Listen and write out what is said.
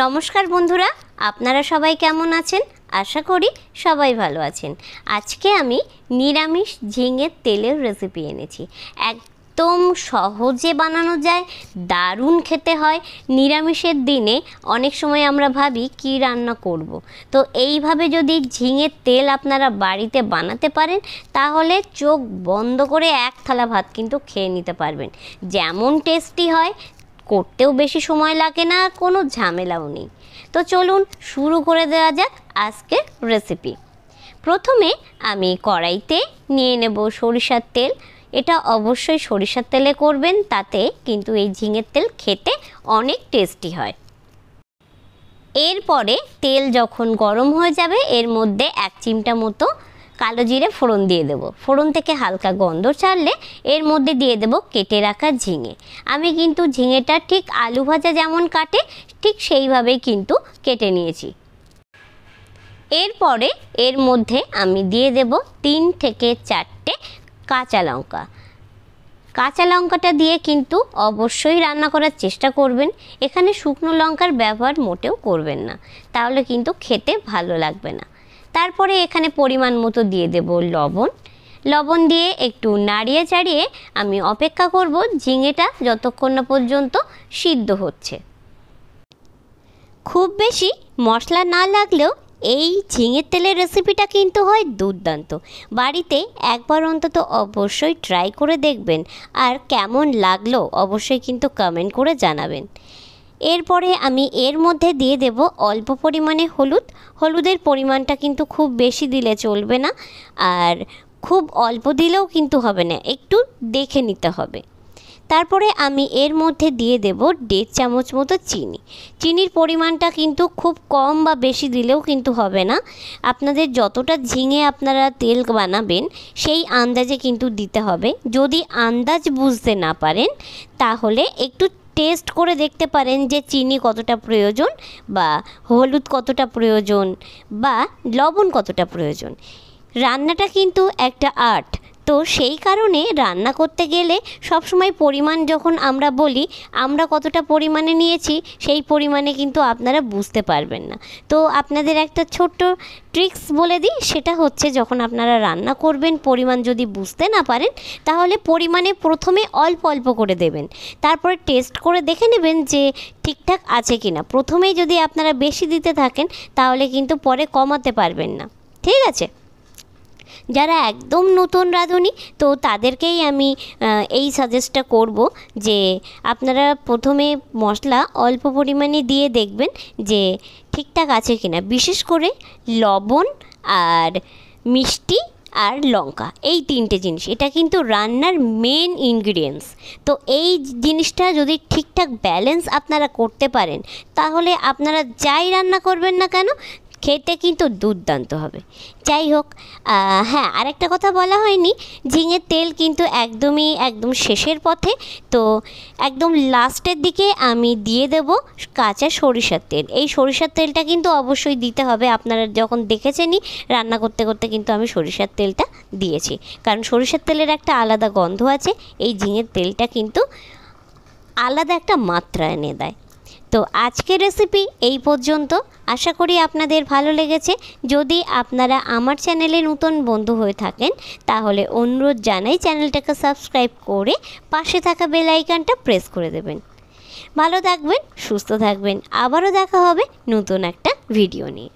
নমস্কার বন্ধুরা, আপনারা সবাই কেমন আছেন? আশা করি সবাই ভালো আছেন। আজকে আমি নিরামিষ ঝিঙের তেলের রেসিপি এনেছি। একদম সহজে বানানো যায়, দারুণ খেতে হয়। নিরামিষের দিনে অনেক সময় আমরা ভাবি কি রান্না করব। তো এইভাবে যদি ঝিঙের তেল আপনারা বাড়িতে বানাতে পারেন তাহলে চোখ বন্ধ করে এক থালা ভাত কিন্তু খেয়ে নিতে পারবেন। যেমন টেস্টি হয়, করতেও বেশি সময় লাগে না, আর কোনো ঝামেলাও নেই। তো চলুন শুরু করে দেওয়া যাক আজকের রেসিপি। প্রথমে আমি কড়াইতে নিয়ে নেব সরিষার তেল। এটা অবশ্যই সরিষার তেলে করবেন, তাতে কিন্তু এই ঝিঙের তেল খেতে অনেক টেস্টি হয়। এরপরে তেল যখন গরম হয়ে যাবে এর মধ্যে 1 চিমটা মতো কালো জিরে ফোড়ন দিয়ে দেব। ফোড়ন থেকে হালকা গন্ধ ছাড়লে এর মধ্যে দিয়ে দেব কেটে রাখা ঝিঙে। আমি কিন্তু ঝিঙেটা ঠিক আলু ভাজা যেমন কাটে ঠিক সেইভাবেই কিন্তু কেটে নিয়েছি। এরপরে এর মধ্যে আমি দিয়ে দেব 3 থেকে 4টে কাঁচা লঙ্কা। কাঁচা লঙ্কাটা দিয়ে কিন্তু অবশ্যই রান্না করার চেষ্টা করবেন। এখানে শুকনো লঙ্কার ব্যবহার মোটেও করবেন না, তাহলে কিন্তু খেতে ভালো লাগবে না। তারপরে এখানে পরিমাণ মতো দিয়ে দেব লবণ দিয়ে একটু নাড়িয়ে চাড়িয়ে আমি অপেক্ষা করব ঝিঙেটা যতক্ষণ না পর্যন্ত সিদ্ধ হচ্ছে। খুব বেশি মশলা না লাগলেও এই ঝিঙের তেলের রেসিপিটা কিন্তু হয় দুর্দান্ত। বাড়িতে একবার অন্তত অবশ্যই ট্রাই করে দেখবেন, আর কেমন লাগলো অবশ্যই কিন্তু কমেন্ট করে জানাবেন। এরপরে আমি এর মধ্যে দিয়ে দেব অল্প পরিমাণে হলুদের পরিমাণটা কিন্তু খুব বেশি দিলে চলবে না, আর খুব অল্প দিলেও কিন্তু হবে না, একটু দেখে নিতে হবে। তারপরে আমি এর মধ্যে দিয়ে দেব 1.5 চামচ মতো চিনির পরিমাণটা কিন্তু খুব কম বা বেশি দিলেও কিন্তু হবে না। আপনাদের যতটা ঝিঙে আপনারা তেল বানাবেন সেই আন্দাজে কিন্তু দিতে হবে। যদি আন্দাজ বুঝতে না পারেন তাহলে একটু টেস্ট করে দেখতে পারেন যে চিনি কতটা প্রয়োজন, বা হলুদ কতটা প্রয়োজন, বা লবণ কতটা প্রয়োজন। রান্নাটা কিন্তু একটা আর্ট, তো সেই কারণে রান্না করতে গেলে সবসময় পরিমাণ যখন আমরা বলি আমরা কতটা পরিমাণে নিয়েছি সেই পরিমাণে কিন্তু আপনারা বুঝতে পারবেন না। তো আপনাদের একটা ছোট্ট ট্রিক্স বলে দিই, সেটা হচ্ছে যখন আপনারা রান্না করবেন পরিমাণ যদি বুঝতে না পারেন তাহলে পরিমাণে প্রথমে অল্প অল্প করে দেবেন, তারপরে টেস্ট করে দেখে নেবেন যে ঠিকঠাক আছে কি না। প্রথমেই যদি আপনারা বেশি দিতে থাকেন তাহলে কিন্তু পরে কমাতে পারবেন না, ঠিক আছে? যারা একদম নতুন রাঁধুনি তো তাদেরকেই আমি এই সাজেস্টটা করব যে আপনারা প্রথমে মশলা অল্প পরিমাণে দিয়ে দেখবেন যে ঠিকঠাক আছে কিনা। বিশেষ করে লবণ আর মিষ্টি আর লঙ্কা, এই 3টে জিনিস, এটা কিন্তু রান্নার মেন ইনগ্রিডিয়েন্টস। তো এই জিনিসটা যদি ঠিকঠাক ব্যালেন্স আপনারা করতে পারেন তাহলে আপনারা যাই রান্না করবেন না কেন খেতে কিন্তু দুর্দান্ত হবে। যাই হোক, হ্যাঁ, আরেকটা কথা বলা হয়নি, ঝিঙের তেল কিন্তু একদম শেষের পথে। তো একদম লাস্টের দিকে আমি দিয়ে দেব কাঁচা সরিষার তেল। এই সরিষার তেলটা কিন্তু অবশ্যই দিতে হবে। আপনারা যখন দেখেছেনই রান্না করতে করতে কিন্তু আমি সরিষার তেলটা দিয়েছি, কারণ সরিষার তেলের একটা আলাদা গন্ধ আছে, এই ঝিঙের তেলটা কিন্তু আলাদা একটা মাত্রা এনে দেয়। তো আজকের রেসিপি এই পর্যন্ত। আশা করি আপনাদের ভালো লেগেছে। যদি আপনারা আমার চ্যানেলে নতুন বন্ধু হয়ে থাকেন তাহলে অনুরোধ জানাই চ্যানেলটাকে সাবস্ক্রাইব করে পাশে থাকা বেল আইকনটা প্রেস করে দেবেন। ভালো থাকবেন, সুস্থ থাকবেন, আবারও দেখা হবে নতুন একটা ভিডিও নিয়ে।